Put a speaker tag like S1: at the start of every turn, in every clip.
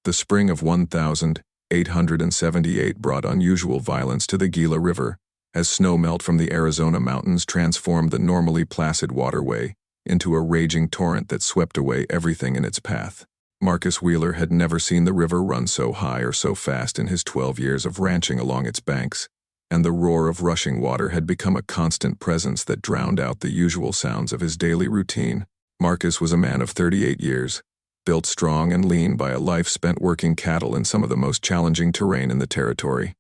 S1: The spring of 1878 brought unusual violence to the Gila River, as snowmelt from the Arizona mountains transformed the normally placid waterway into a raging torrent that swept away everything in its path. Marcus Wheeler had never seen the river run so high or so fast in his 12 years of ranching along its banks, and the roar of rushing water had become a constant presence that drowned out the usual sounds of his daily routine. Marcus was a man of 38 years, built strong and lean by a life spent working cattle in some of the most challenging terrain in the territory.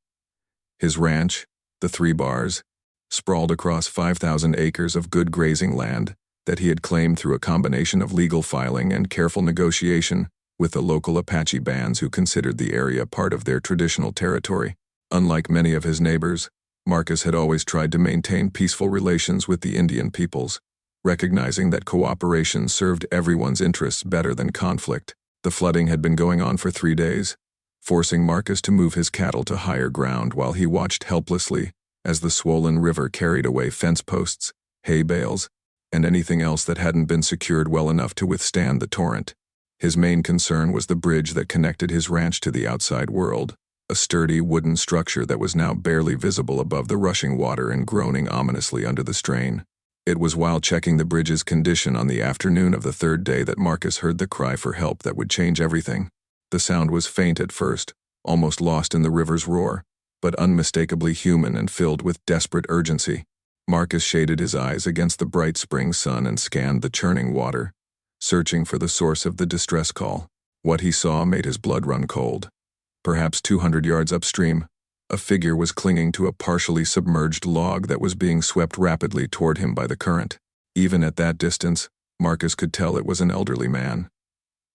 S1: His ranch, the 3 Bars, sprawled across 5,000 acres of good grazing land that he had claimed through a combination of legal filing and careful negotiation with the local Apache bands who considered the area part of their traditional territory. Unlike many of his neighbors, Marcus had always tried to maintain peaceful relations with the Indian peoples, recognizing that cooperation served everyone's interests better than conflict. The flooding had been going on for 3 days, forcing Marcus to move his cattle to higher ground while he watched helplessly as the swollen river carried away fence posts, hay bales, and anything else that hadn't been secured well enough to withstand the torrent. His main concern was the bridge that connected his ranch to the outside world, a sturdy wooden structure that was now barely visible above the rushing water and groaning ominously under the strain. It was while checking the bridge's condition on the afternoon of the 3rd day that Marcus heard the cry for help that would change everything. The sound was faint at first, almost lost in the river's roar, but unmistakably human and filled with desperate urgency. Marcus shaded his eyes against the bright spring sun and scanned the churning water, searching for the source of the distress call. What he saw made his blood run cold. Perhaps 200 yards upstream, a figure was clinging to a partially submerged log that was being swept rapidly toward him by the current. Even at that distance, Marcus could tell it was an elderly man,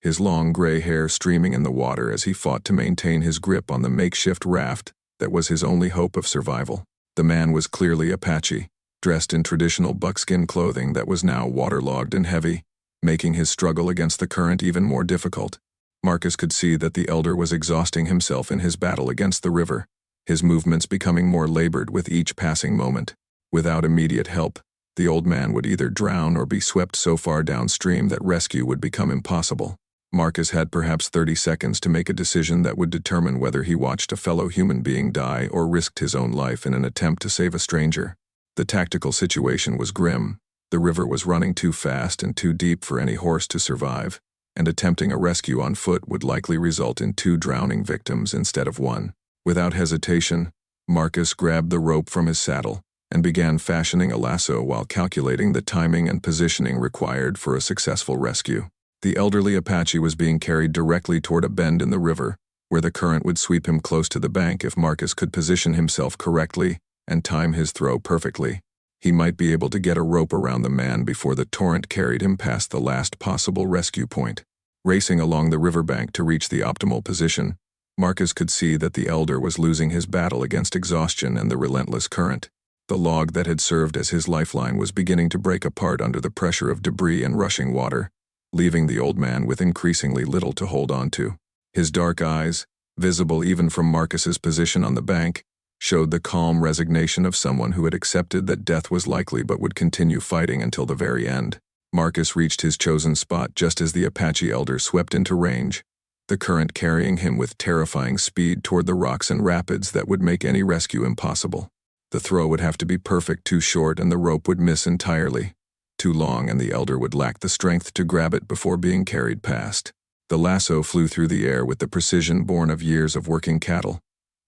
S1: his long gray hair streaming in the water as he fought to maintain his grip on the makeshift raft that was his only hope of survival. The man was clearly Apache, dressed in traditional buckskin clothing that was now waterlogged and heavy, making his struggle against the current even more difficult. Marcus could see that the elder was exhausting himself in his battle against the river, his movements becoming more labored with each passing moment. Without immediate help, the old man would either drown or be swept so far downstream that rescue would become impossible. Marcus had perhaps 30 seconds to make a decision that would determine whether he watched a fellow human being die or risked his own life in an attempt to save a stranger. The tactical situation was grim. The river was running too fast and too deep for any horse to survive, and attempting a rescue on foot would likely result in 2 drowning victims instead of 1. Without hesitation, Marcus grabbed the rope from his saddle and began fashioning a lasso while calculating the timing and positioning required for a successful rescue. The elderly Apache was being carried directly toward a bend in the river, where the current would sweep him close to the bank if Marcus could position himself correctly and time his throw perfectly. He might be able to get a rope around the man before the torrent carried him past the last possible rescue point. Racing along the riverbank to reach the optimal position, Marcus could see that the elder was losing his battle against exhaustion and the relentless current. The log that had served as his lifeline was beginning to break apart under the pressure of debris and rushing water, leaving the old man with increasingly little to hold on to. His dark eyes, visible even from Marcus's position on the bank, showed the calm resignation of someone who had accepted that death was likely but would continue fighting until the very end. Marcus reached his chosen spot just as the Apache elder swept into range, the current carrying him with terrifying speed toward the rocks and rapids that would make any rescue impossible. The throw would have to be perfect, too short, and the rope would miss entirely. Too long, and the elder would lack the strength to grab it before being carried past. The lasso flew through the air with the precision born of years of working cattle,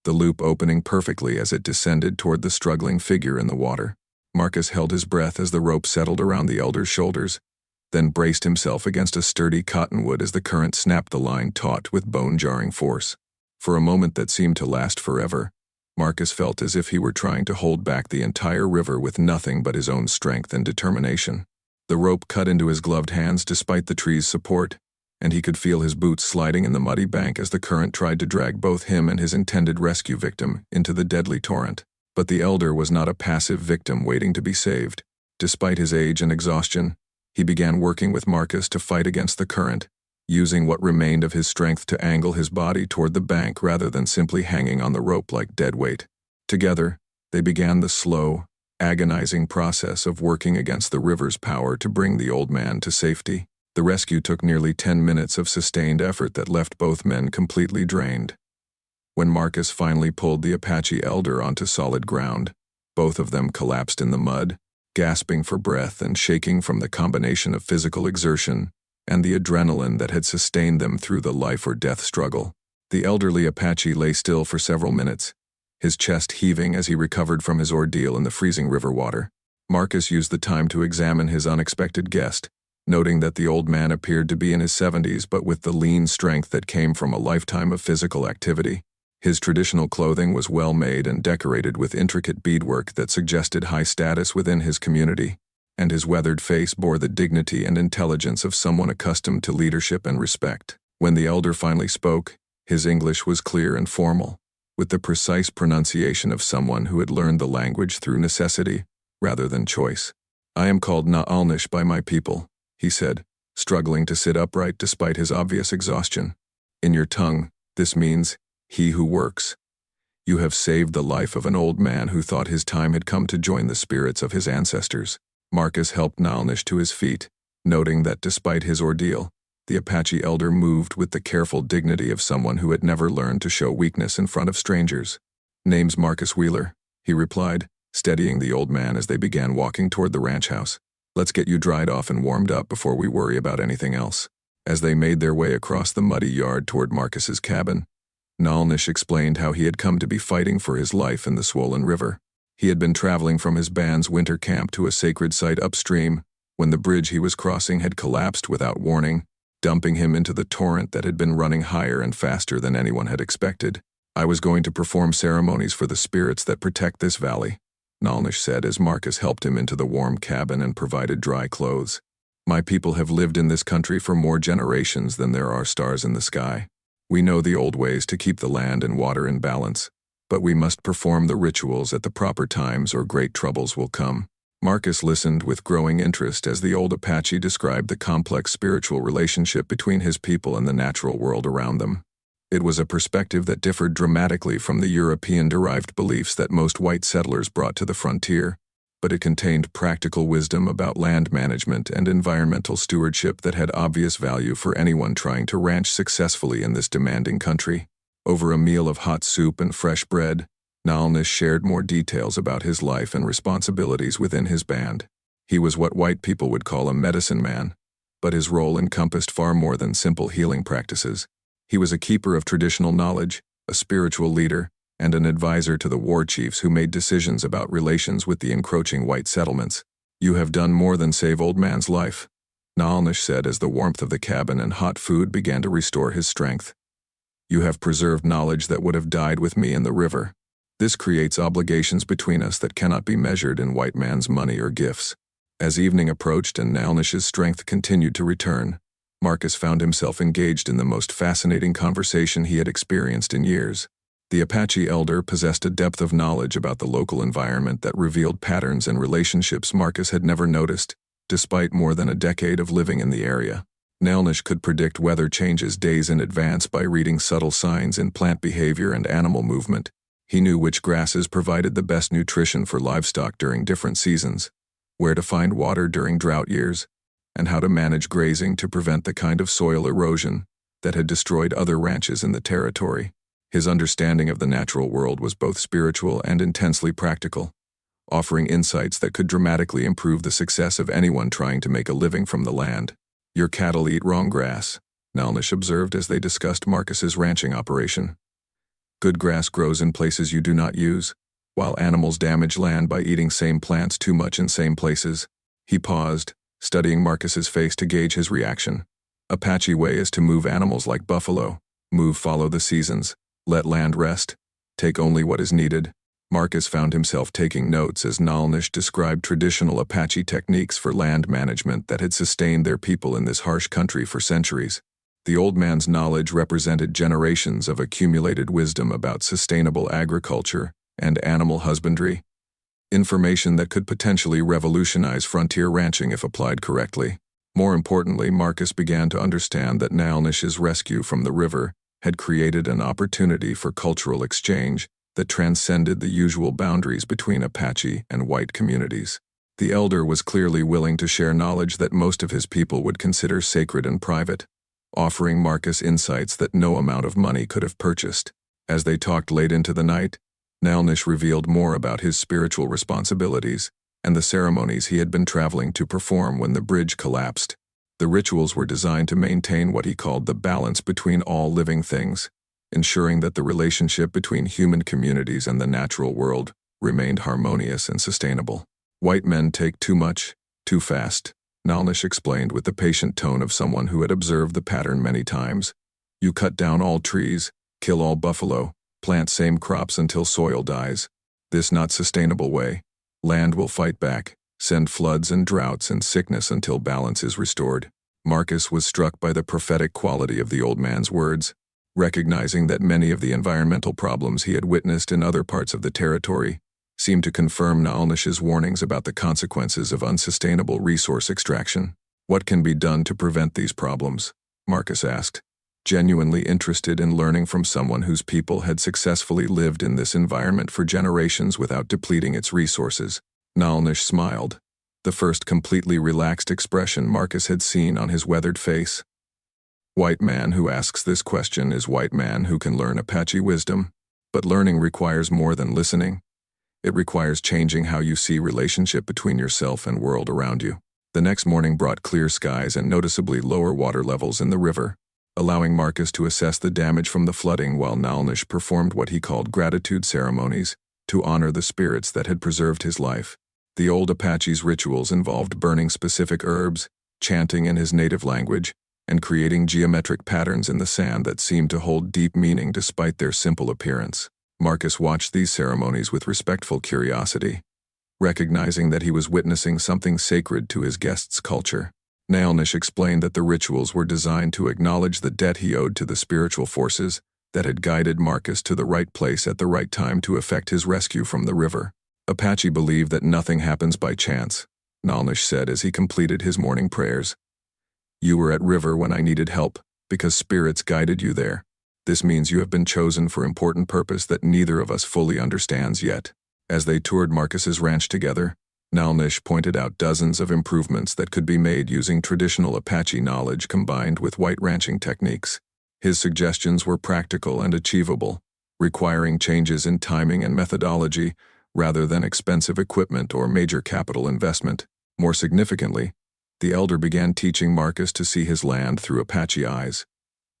S1: the loop opening perfectly as it descended toward the struggling figure in the water. Marcus held his breath as the rope settled around the elder's shoulders, then braced himself against a sturdy cottonwood as the current snapped the line taut with bone-jarring force. For a moment that seemed to last forever, Marcus felt as if he were trying to hold back the entire river with nothing but his own strength and determination. The rope cut into his gloved hands despite the tree's support, and he could feel his boots sliding in the muddy bank as the current tried to drag both him and his intended rescue victim into the deadly torrent. But the elder was not a passive victim waiting to be saved. Despite his age and exhaustion, he began working with Marcus to fight against the current, using what remained of his strength to angle his body toward the bank rather than simply hanging on the rope like dead weight. Together, they began the slow, agonizing process of working against the river's power to bring the old man to safety. The rescue took nearly 10 minutes of sustained effort that left both men completely drained. When Marcus finally pulled the Apache elder onto solid ground, both of them collapsed in the mud, gasping for breath and shaking from the combination of physical exertion and the adrenaline that had sustained them through the life-or-death struggle. The elderly Apache lay still for several minutes, his chest heaving as he recovered from his ordeal in the freezing river water. Marcus used the time to examine his unexpected guest, noting that the old man appeared to be in his 70s but with the lean strength that came from a lifetime of physical activity. His traditional clothing was well made and decorated with intricate beadwork that suggested high status within his community, and his weathered face bore the dignity and intelligence of someone accustomed to leadership and respect. When the elder finally spoke, his English was clear and formal, with the precise pronunciation of someone who had learned the language through necessity rather than choice. "I am called Naalnish by my people," he said, struggling to sit upright despite his obvious exhaustion. "In your tongue, this means, 'he who works.' You have saved the life of an old man who thought his time had come to join the spirits of his ancestors." Marcus helped Naalnish to his feet, noting that despite his ordeal, the Apache elder moved with the careful dignity of someone who had never learned to show weakness in front of strangers. "Name's Marcus Wheeler," he replied, steadying the old man as they began walking toward the ranch house. "Let's get you dried off and warmed up before we worry about anything else." As they made their way across the muddy yard toward Marcus's cabin, Naalnish explained how he had come to be fighting for his life in the swollen river. He had been traveling from his band's winter camp to a sacred site upstream when the bridge he was crossing had collapsed without warning, dumping him into the torrent that had been running higher and faster than anyone had expected. "I was going to perform ceremonies for the spirits that protect this valley," Naalnish said as Marcus helped him into the warm cabin and provided dry clothes. "My people have lived in this country for more generations than there are stars in the sky. We know the old ways to keep the land and water in balance, but we must perform the rituals at the proper times or great troubles will come." Marcus listened with growing interest as the old Apache described the complex spiritual relationship between his people and the natural world around them. It was a perspective that differed dramatically from the European-derived beliefs that most white settlers brought to the frontier, but it contained practical wisdom about land management and environmental stewardship that had obvious value for anyone trying to ranch successfully in this demanding country. Over a meal of hot soup and fresh bread, Naalnish shared more details about his life and responsibilities within his band. He was what white people would call a medicine man, but his role encompassed far more than simple healing practices. He was a keeper of traditional knowledge, a spiritual leader, and an advisor to the war chiefs who made decisions about relations with the encroaching white settlements. "You have done more than save old man's life," Naalnish said as the warmth of the cabin and hot food began to restore his strength. "You have preserved knowledge that would have died with me in the river. This creates obligations between us that cannot be measured in white man's money or gifts." As evening approached and Naalnish's strength continued to return, Marcus found himself engaged in the most fascinating conversation he had experienced in years. The Apache elder possessed a depth of knowledge about the local environment that revealed patterns and relationships Marcus had never noticed, despite more than a decade of living in the area. Naalnish could predict weather changes days in advance by reading subtle signs in plant behavior and animal movement. He knew which grasses provided the best nutrition for livestock during different seasons, where to find water during drought years, and how to manage grazing to prevent the kind of soil erosion that had destroyed other ranches in the territory. His understanding of the natural world was both spiritual and intensely practical, offering insights that could dramatically improve the success of anyone trying to make a living from the land. "Your cattle eat wrong grass," Naalnish observed as they discussed Marcus's ranching operation. "Good grass grows in places you do not use, while animals damage land by eating same plants too much in same places." He paused, studying Marcus's face to gauge his reaction. "Apache way is to move animals like buffalo, follow the seasons, let land rest, take only what is needed." Marcus found himself taking notes as Naalnish described traditional Apache techniques for land management that had sustained their people in this harsh country for centuries. The old man's knowledge represented generations of accumulated wisdom about sustainable agriculture and animal husbandry, information that could potentially revolutionize frontier ranching if applied correctly. More importantly, Marcus began to understand that Naalnish's rescue from the river had created an opportunity for cultural exchange that transcended the usual boundaries between Apache and white communities. The elder was clearly willing to share knowledge that most of his people would consider sacred and private, offering Marcus insights that no amount of money could have purchased. As they talked late into the night, Naalnish revealed more about his spiritual responsibilities and the ceremonies he had been traveling to perform when the bridge collapsed. The rituals were designed to maintain what he called the balance between all living things, ensuring that the relationship between human communities and the natural world remained harmonious and sustainable. White men take too much, too fast, Naalnish explained with the patient tone of someone who had observed the pattern many times. You cut down all trees, kill all buffalo, plant same crops until soil dies. This not sustainable way. Land will fight back, send floods and droughts and sickness until balance is restored. Marcus was struck by the prophetic quality of the old man's words, recognizing that many of the environmental problems he had witnessed in other parts of the territory seemed to confirm Naalnish's warnings about the consequences of unsustainable resource extraction. What can be done to prevent these problems? Marcus asked, genuinely interested in learning from someone whose people had successfully lived in this environment for generations without depleting its resources. Naalnish smiled, the first completely relaxed expression Marcus had seen on his weathered face. White man who asks this question is white man who can learn Apache wisdom, but learning requires more than listening. It requires changing how you see relationship between yourself and world around you. The next morning brought clear skies and noticeably lower water levels in the river, allowing Marcus to assess the damage from the flooding while Naalnish performed what he called gratitude ceremonies to honor the spirits that had preserved his life. The old Apache's rituals involved burning specific herbs, chanting in his native language, and creating geometric patterns in the sand that seemed to hold deep meaning despite their simple appearance. Marcus watched these ceremonies with respectful curiosity, recognizing that he was witnessing something sacred to his guests' culture. Naalnish explained that the rituals were designed to acknowledge the debt he owed to the spiritual forces that had guided Marcus to the right place at the right time to effect his rescue from the river. Apache believed that nothing happens by chance, Naalnish said as he completed his morning prayers. You were at river when I needed help, because spirits guided you there. This means you have been chosen for important purpose that neither of us fully understands yet. As they toured Marcus's ranch together, Naalnish pointed out dozens of improvements that could be made using traditional Apache knowledge combined with white ranching techniques. His suggestions were practical and achievable, requiring changes in timing and methodology rather than expensive equipment or major capital investment. More significantly, the elder began teaching Marcus to see his land through Apache eyes,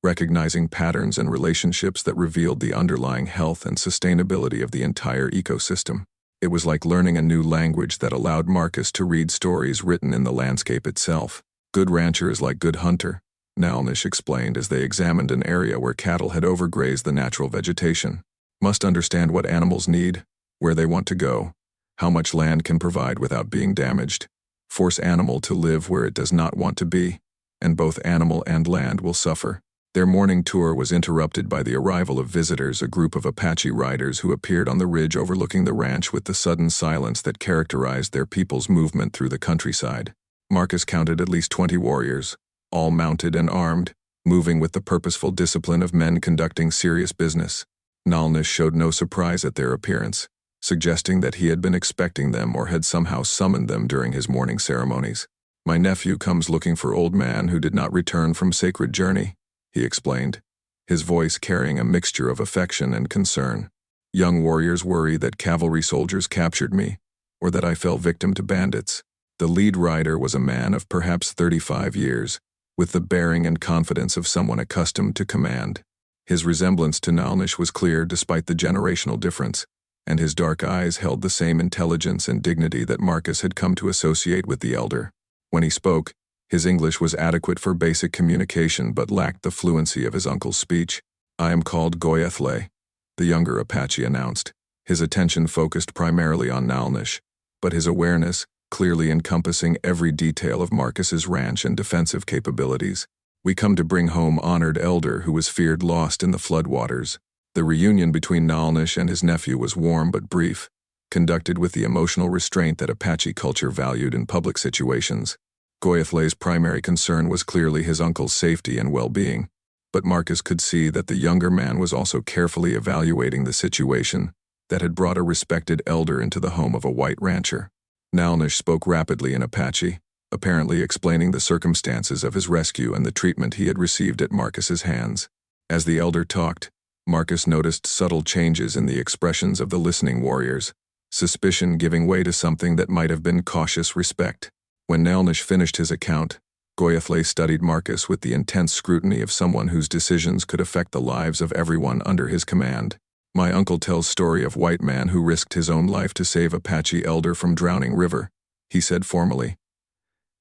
S1: recognizing patterns and relationships that revealed the underlying health and sustainability of the entire ecosystem. It was like learning a new language that allowed Marcus to read stories written in the landscape itself. Good rancher is like good hunter, Naalnish explained as they examined an area where cattle had overgrazed the natural vegetation. Must understand what animals need, where they want to go, how much land can provide without being damaged. Force animal to live where it does not want to be, and both animal and land will suffer. Their morning tour was interrupted by the arrival of visitors, a group of Apache riders who appeared on the ridge overlooking the ranch with the sudden silence that characterized their people's movement through the countryside. Marcus counted at least 20 warriors, all mounted and armed, moving with the purposeful discipline of men conducting serious business. Naalnish showed no surprise at their appearance, suggesting that he had been expecting them or had somehow summoned them during his morning ceremonies. My nephew comes looking for old man who did not return from sacred journey, he explained, his voice carrying a mixture of affection and concern. Young warriors worry that cavalry soldiers captured me, or that I fell victim to bandits. The lead rider was a man of perhaps 35 years, with the bearing and confidence of someone accustomed to command. His resemblance to Naalnish was clear despite the generational difference, and his dark eyes held the same intelligence and dignity that Marcus had come to associate with the elder. When he spoke, his English was adequate for basic communication but lacked the fluency of his uncle's speech. I am called Goyathlay, the younger Apache announced, his attention focused primarily on Naalnish, but his awareness clearly encompassing every detail of Marcus's ranch and defensive capabilities. We come to bring home honored elder who was feared lost in the floodwaters. The reunion between Naalnish and his nephew was warm but brief, conducted with the emotional restraint that Apache culture valued in public situations. Goyathlay's primary concern was clearly his uncle's safety and well-being, but Marcus could see that the younger man was also carefully evaluating the situation that had brought a respected elder into the home of a white rancher. Naalnish spoke rapidly in Apache, apparently explaining the circumstances of his rescue and the treatment he had received at Marcus's hands. As the elder talked, Marcus noticed subtle changes in the expressions of the listening warriors, suspicion giving way to something that might have been cautious respect. When Naalnish finished his account, Goyathlay studied Marcus with the intense scrutiny of someone whose decisions could affect the lives of everyone under his command. My uncle tells story of white man who risked his own life to save Apache elder from drowning river, he said formally.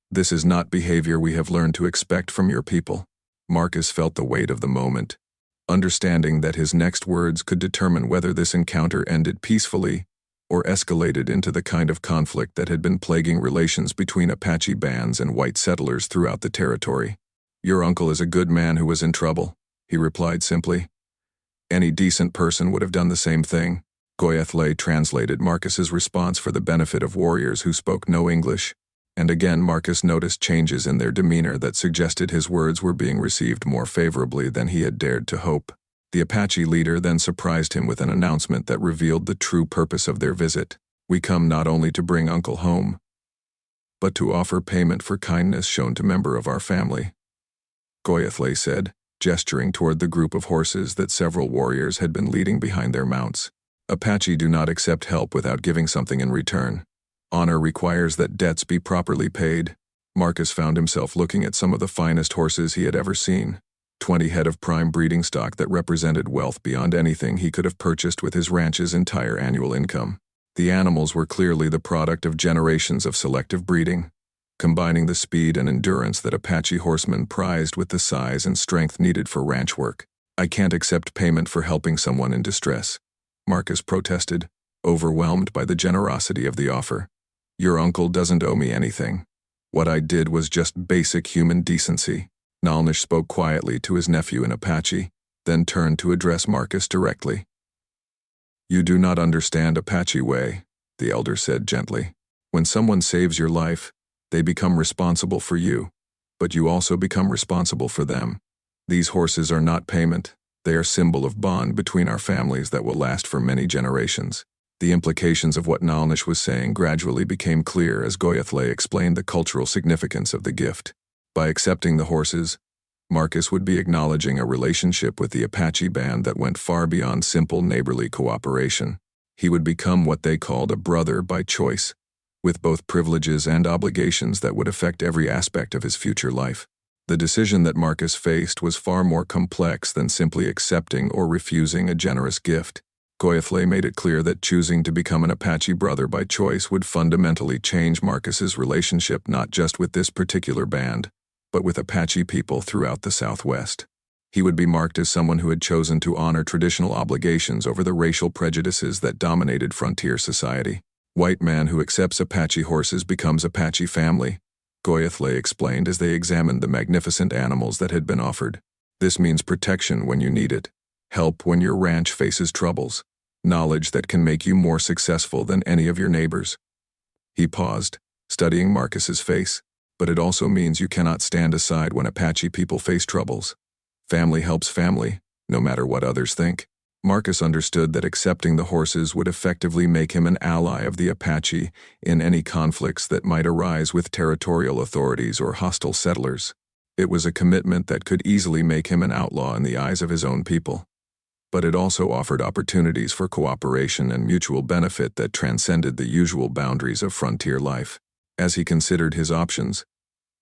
S1: This is not behavior we have learned to expect from your people. Marcus felt the weight of the moment, understanding that his next words could determine whether this encounter ended peacefully or escalated into the kind of conflict that had been plaguing relations between Apache bands and white settlers throughout the territory. Your uncle is a good man who was in trouble, he replied simply. Any decent person would have done the same thing. Goyathlay translated Marcus's response for the benefit of warriors who spoke no English, and again Marcus noticed changes in their demeanor that suggested his words were being received more favorably than he had dared to hope. The Apache leader then surprised him with an announcement that revealed the true purpose of their visit. We come not only to bring Uncle home, but to offer payment for kindness shown to member of our family, Goyathlay said, gesturing toward the group of horses that several warriors had been leading behind their mounts. Apache do not accept help without giving something in return. Honor requires that debts be properly paid. Marcus found himself looking at some of the finest horses he had ever seen. 20 head of prime breeding stock that represented wealth beyond anything he could have purchased with his ranch's entire annual income. The animals were clearly the product of generations of selective breeding, combining the speed and endurance that Apache horsemen prized with the size and strength needed for ranch work. I can't accept payment for helping someone in distress, Marcus protested, overwhelmed by the generosity of the offer. Your uncle doesn't owe me anything. What I did was just basic human decency. Naalnish spoke quietly to his nephew in Apache, then turned to address Marcus directly. You do not understand Apache way, the elder said gently. When someone saves your life, they become responsible for you, but you also become responsible for them. These horses are not payment, they are symbol of bond between our families that will last for many generations. The implications of what Naalnish was saying gradually became clear as Goyathlay explained the cultural significance of the gift. By accepting the horses, Marcus would be acknowledging a relationship with the Apache band that went far beyond simple neighborly cooperation. He would become what they called a brother by choice, with both privileges and obligations that would affect every aspect of his future life. The decision that Marcus faced was far more complex than simply accepting or refusing a generous gift. Goyathlay made it clear that choosing to become an Apache brother by choice would fundamentally change Marcus's relationship not just with this particular band, but with Apache people throughout the Southwest. He would be marked as someone who had chosen to honor traditional obligations over the racial prejudices that dominated frontier society. White man who accepts Apache horses becomes Apache family, Goyathlay explained as they examined the magnificent animals that had been offered. This means protection when you need it, help when your ranch faces troubles, knowledge that can make you more successful than any of your neighbors. He paused, studying Marcus's face. But it also means you cannot stand aside when Apache people face troubles. Family helps family, no matter what others think. Marcus understood that accepting the horses would effectively make him an ally of the Apache in any conflicts that might arise with territorial authorities or hostile settlers. It was a commitment that could easily make him an outlaw in the eyes of his own people. But it also offered opportunities for cooperation and mutual benefit that transcended the usual boundaries of frontier life. As he considered his options,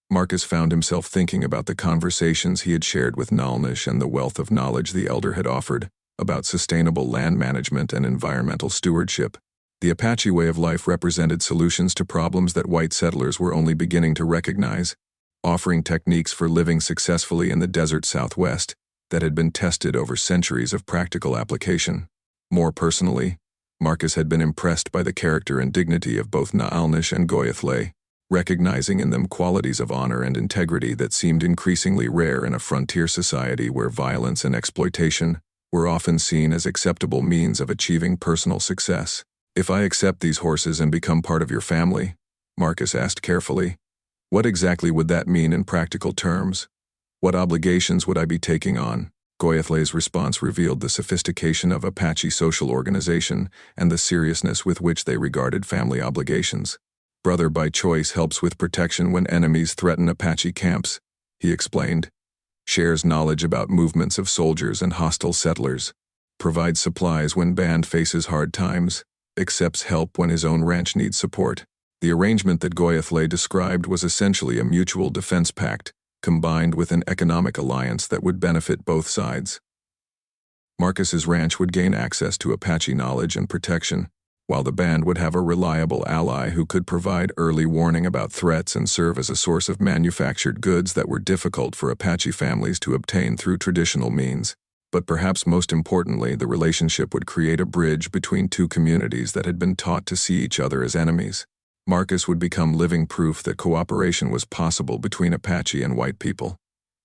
S1: Marcus found himself thinking about the conversations he had shared with Naalnish and the wealth of knowledge the elder had offered about sustainable land management and environmental stewardship. The Apache way of life represented solutions to problems that white settlers were only beginning to recognize, offering techniques for living successfully in the desert Southwest that had been tested over centuries of practical application. More personally, Marcus had been impressed by the character and dignity of both Naalnish and Goyathlay, recognizing in them qualities of honor and integrity that seemed increasingly rare in a frontier society where violence and exploitation were often seen as acceptable means of achieving personal success. If I accept these horses and become part of your family, Marcus asked carefully, what exactly would that mean in practical terms? What obligations would I be taking on? Goyathlay's response revealed the sophistication of Apache social organization and the seriousness with which they regarded family obligations. Brother by choice helps with protection when enemies threaten Apache camps, he explained. Shares knowledge about movements of soldiers and hostile settlers. Provides supplies when band faces hard times. Accepts help when his own ranch needs support. The arrangement that Goyathlay described was essentially a mutual defense pact, combined with an economic alliance that would benefit both sides. Marcus's ranch would gain access to Apache knowledge and protection, while the band would have a reliable ally who could provide early warning about threats and serve as a source of manufactured goods that were difficult for Apache families to obtain through traditional means. But perhaps most importantly, the relationship would create a bridge between two communities that had been taught to see each other as enemies. Marcus would become living proof that cooperation was possible between Apache and white people,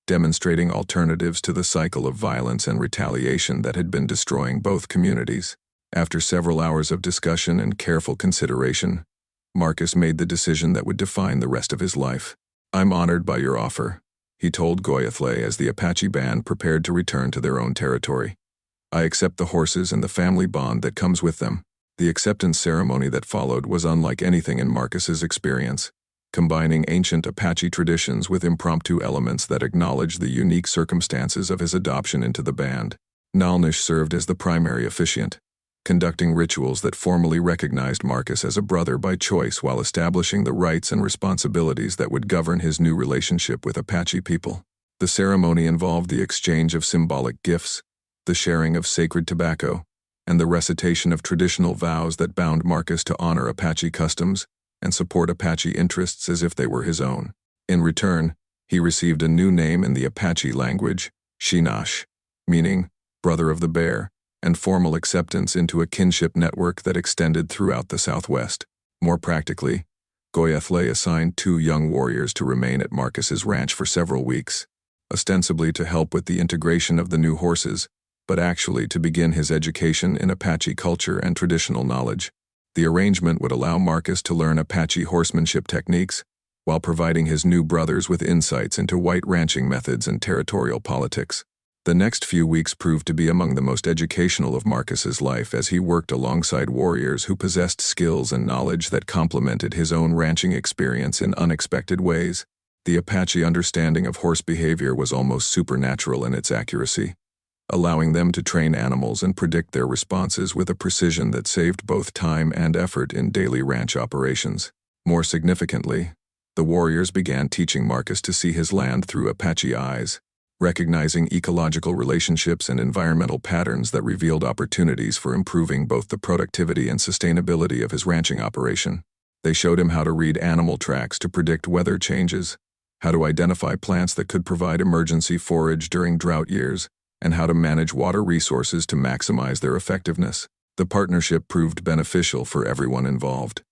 S1: demonstrating alternatives to the cycle of violence and retaliation that had been destroying both communities. After several hours of discussion and careful consideration, Marcus made the decision that would define the rest of his life. "I'm honored by your offer," he told Goyathlay as the Apache band prepared to return to their own territory. "I accept the horses and the family bond that comes with them." The acceptance ceremony that followed was unlike anything in Marcus's experience, combining ancient Apache traditions with impromptu elements that acknowledged the unique circumstances of his adoption into the band. Naalnish served as the primary officiant, conducting rituals that formally recognized Marcus as a brother by choice while establishing the rights and responsibilities that would govern his new relationship with Apache people. The ceremony involved the exchange of symbolic gifts, the sharing of sacred tobacco, and the recitation of traditional vows that bound Marcus to honor Apache customs and support Apache interests as if they were his own. In return, he received a new name in the Apache language, Shinash, meaning brother of the bear, and formal acceptance into a kinship network that extended throughout the Southwest. More practically, Goyathlay assigned 2 young warriors to remain at Marcus's ranch for several weeks, ostensibly to help with the integration of the new horses, but actually to begin his education in Apache culture and traditional knowledge. The arrangement would allow Marcus to learn Apache horsemanship techniques, while providing his new brothers with insights into white ranching methods and territorial politics. The next few weeks proved to be among the most educational of Marcus's life as he worked alongside warriors who possessed skills and knowledge that complemented his own ranching experience in unexpected ways. The Apache understanding of horse behavior was almost supernatural in its accuracy, allowing them to train animals and predict their responses with a precision that saved both time and effort in daily ranch operations. More significantly, the warriors began teaching Marcus to see his land through Apache eyes, recognizing ecological relationships and environmental patterns that revealed opportunities for improving both the productivity and sustainability of his ranching operation. They showed him how to read animal tracks to predict weather changes, how to identify plants that could provide emergency forage during drought years, and how to manage water resources to maximize their effectiveness. The partnership proved beneficial for everyone involved.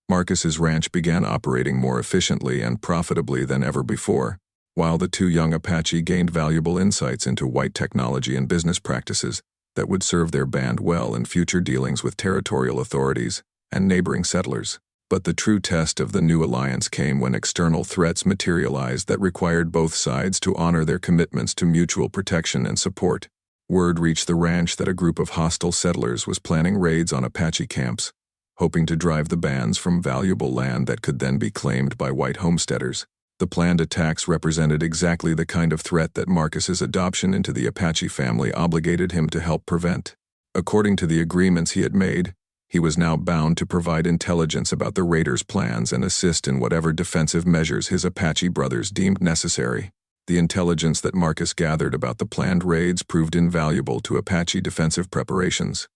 S1: Marcus's ranch began operating more efficiently and profitably than ever before, while the 2 young Apache gained valuable insights into white technology and business practices that would serve their band well in future dealings with territorial authorities and neighboring settlers. But the true test of the new alliance came when external threats materialized that required both sides to honor their commitments to mutual protection and support. Word reached the ranch that a group of hostile settlers was planning raids on Apache camps, hoping to drive the bands from valuable land that could then be claimed by white homesteaders. The planned attacks represented exactly the kind of threat that Marcus's adoption into the Apache family obligated him to help prevent. According to the agreements he had made, he was now bound to provide intelligence about the raiders' plans and assist in whatever defensive measures his Apache brothers deemed necessary. The intelligence that Marcus gathered about the planned raids proved invaluable to Apache defensive preparations.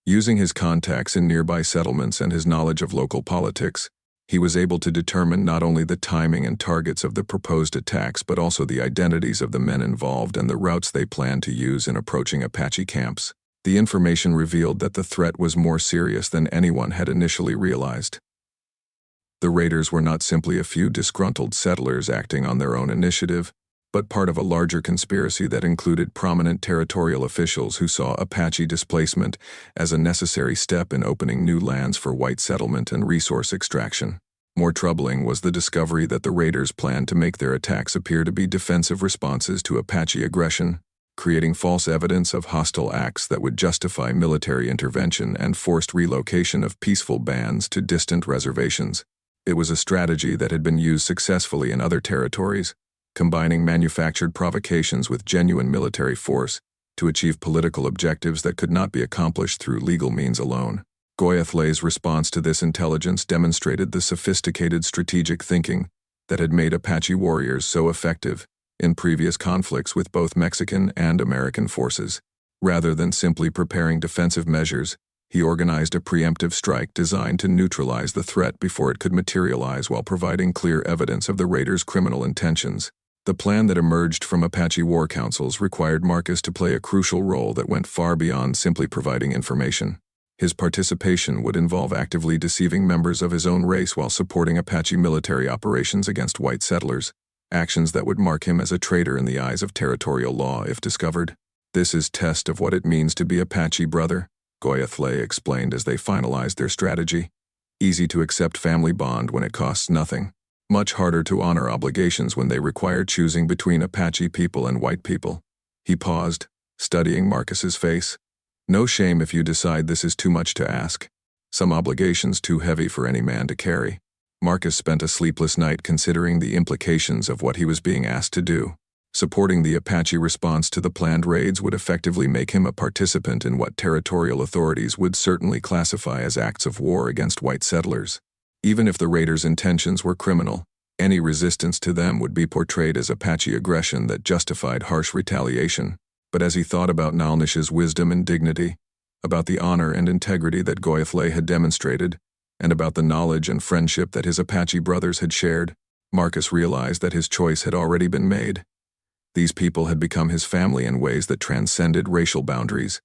S1: Using his contacts in nearby settlements and his knowledge of local politics, he was able to determine not only the timing and targets of the proposed attacks but also the identities of the men involved and the routes they planned to use in approaching Apache camps. The information revealed that the threat was more serious than anyone had initially realized. The raiders were not simply a few disgruntled settlers acting on their own initiative, but part of a larger conspiracy that included prominent territorial officials who saw Apache displacement as a necessary step in opening new lands for white settlement and resource extraction. More troubling was the discovery that the raiders planned to make their attacks appear to be defensive responses to Apache aggression. creating false evidence of hostile acts that would justify military intervention and forced relocation of peaceful bands to distant reservations. It was a strategy that had been used successfully in other territories, combining manufactured provocations with genuine military force to achieve political objectives that could not be accomplished through legal means alone. Goyathlay's response to this intelligence demonstrated the sophisticated strategic thinking that had made Apache warriors so effective in previous conflicts with both Mexican and American forces. Rather than simply preparing defensive measures, he organized a preemptive strike designed to neutralize the threat before it could materialize while providing clear evidence of the raiders' criminal intentions. The plan that emerged from Apache war councils required Marcus to play a crucial role that went far beyond simply providing information. His participation would involve actively deceiving members of his own race while supporting Apache military operations against white settlers, actions that would mark him as a traitor in the eyes of territorial law if discovered. "This is test of what it means to be Apache, brother," Goyathlay explained as they finalized their strategy. "Easy to accept family bond when it costs nothing. Much harder to honor obligations when they require choosing between Apache people and white people." He paused, studying Marcus's face. "No shame if you decide this is too much to ask. Some obligations too heavy for any man to carry." Marcus spent a sleepless night considering the implications of what he was being asked to do. Supporting the Apache response to the planned raids would effectively make him a participant in what territorial authorities would certainly classify as acts of war against white settlers. Even if the raiders' intentions were criminal, any resistance to them would be portrayed as Apache aggression that justified harsh retaliation. But as he thought about Naalnish's wisdom and dignity, about the honor and integrity that Goyathlay had demonstrated, and about the knowledge and friendship that his Apache brothers had shared, Marcus realized that his choice had already been made. These people had become his family in ways that transcended racial boundaries,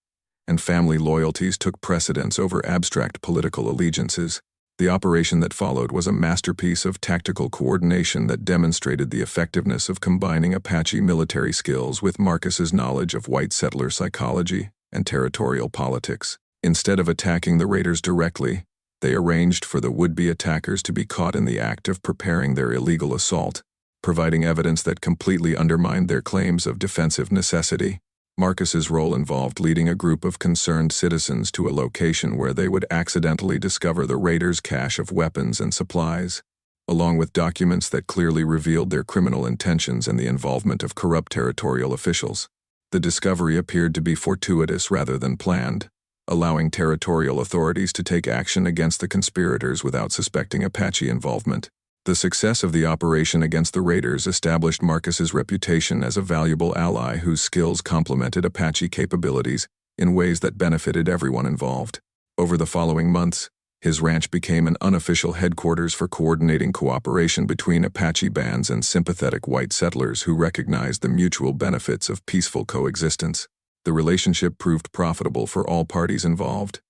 S1: and family loyalties took precedence over abstract political allegiances. The operation that followed was a masterpiece of tactical coordination that demonstrated the effectiveness of combining Apache military skills with Marcus's knowledge of white settler psychology and territorial politics. Instead of attacking the raiders directly, they arranged for the would-be attackers to be caught in the act of preparing their illegal assault, providing evidence that completely undermined their claims of defensive necessity. Marcus's role involved leading a group of concerned citizens to a location where they would accidentally discover the raiders' cache of weapons and supplies, along with documents that clearly revealed their criminal intentions and the involvement of corrupt territorial officials. The discovery appeared to be fortuitous rather than planned, allowing territorial authorities to take action against the conspirators without suspecting Apache involvement. The success of the operation against the raiders established Marcus's reputation as a valuable ally whose skills complemented Apache capabilities in ways that benefited everyone involved. Over the following months, his ranch became an unofficial headquarters for coordinating cooperation between Apache bands and sympathetic white settlers who recognized the mutual benefits of peaceful coexistence. The relationship proved profitable for all parties involved.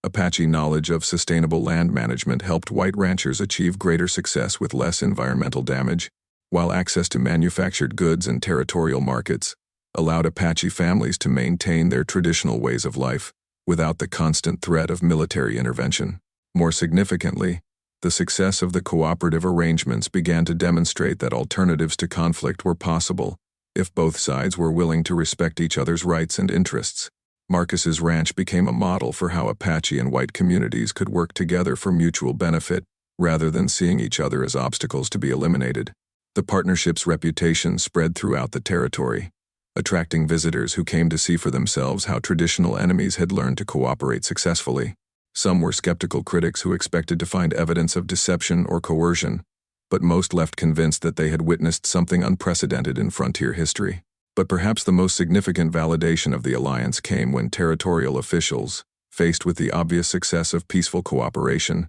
S1: Apache knowledge of sustainable land management helped white ranchers achieve greater success with less environmental damage, while access to manufactured goods and territorial markets allowed Apache families to maintain their traditional ways of life without the constant threat of military intervention. More significantly, the success of the cooperative arrangements began to demonstrate that alternatives to conflict were possible if both sides were willing to respect each other's rights and interests. Marcus's ranch became a model for how Apache and white communities could work together for mutual benefit rather than seeing each other as obstacles to be eliminated. The partnership's reputation spread throughout the territory, attracting visitors who came to see for themselves how traditional enemies had learned to cooperate successfully. Some were skeptical critics who expected to find evidence of deception or coercion, but most left convinced that they had witnessed something unprecedented in frontier history. But perhaps the most significant validation of the alliance came when territorial officials, faced with the obvious success of peaceful cooperation,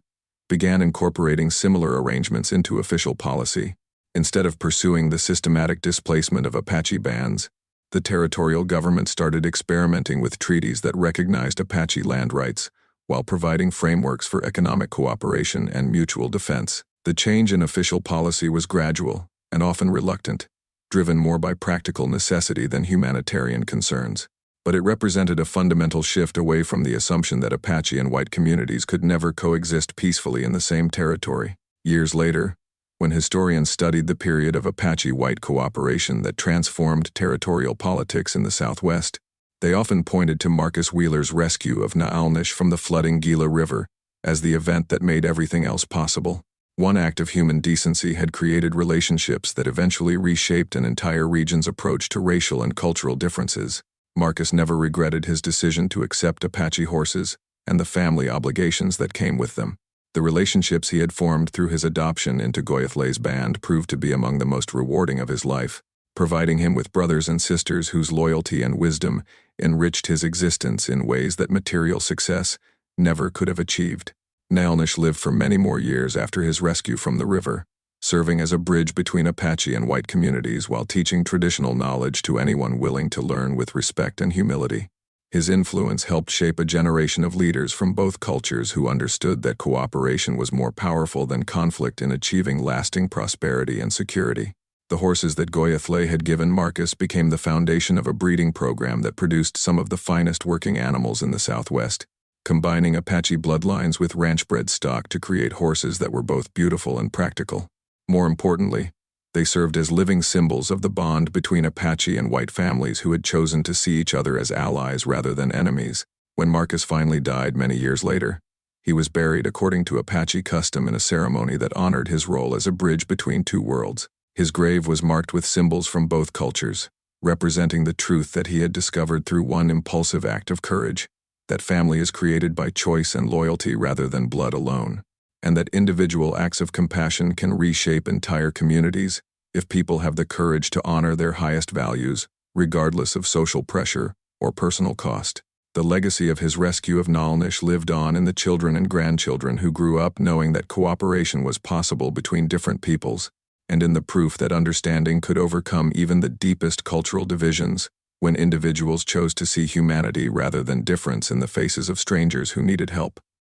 S1: began incorporating similar arrangements into official policy. Instead of pursuing the systematic displacement of Apache bands, the territorial government started experimenting with treaties that recognized Apache land rights while providing frameworks for economic cooperation and mutual defense. The change in official policy was gradual and often reluctant, driven more by practical necessity than humanitarian concerns. But it represented a fundamental shift away from the assumption that Apache and white communities could never coexist peacefully in the same territory. Years later, When historians studied the period of Apache-white cooperation that transformed territorial politics in the Southwest, they often pointed to Marcus Wheeler's rescue of Naalnish from the flooding Gila River as the event that made everything else possible. One act of human decency had created relationships that eventually reshaped an entire region's approach to racial and cultural differences. Marcus never regretted his decision to accept Apache horses and the family obligations that came with them. The relationships he had formed through his adoption into Goyathlay's band proved to be among the most rewarding of his life, providing him with brothers and sisters whose loyalty and wisdom enriched his existence in ways that material success never could have achieved. Naalnish lived for many more years after his rescue from the river, serving as a bridge between Apache and white communities while teaching traditional knowledge to anyone willing to learn with respect and humility. His influence helped shape a generation of leaders from both cultures who understood that cooperation was more powerful than conflict in achieving lasting prosperity and security. The horses that Goyathlay had given Marcus became the foundation of a breeding program that produced some of the finest working animals in the Southwest, combining Apache bloodlines with ranch-bred stock to create horses that were both beautiful and practical. More importantly, they served as living symbols of the bond between Apache and white families who had chosen to see each other as allies rather than enemies. When Marcus finally died many years later, he was buried according to Apache custom in a ceremony that honored his role as a bridge between two worlds. His grave was marked with symbols from both cultures, representing the truth that he had discovered through one impulsive act of courage, that family is created by choice and loyalty rather than blood alone, and that individual acts of compassion can reshape entire communities if people have the courage to honor their highest values, regardless of social pressure or personal cost. The legacy of his rescue of Naalnish lived on in the children and grandchildren who grew up knowing that cooperation was possible between different peoples, and in the proof that understanding could overcome even the deepest cultural divisions when individuals chose to see humanity rather than difference in the faces of strangers who needed help.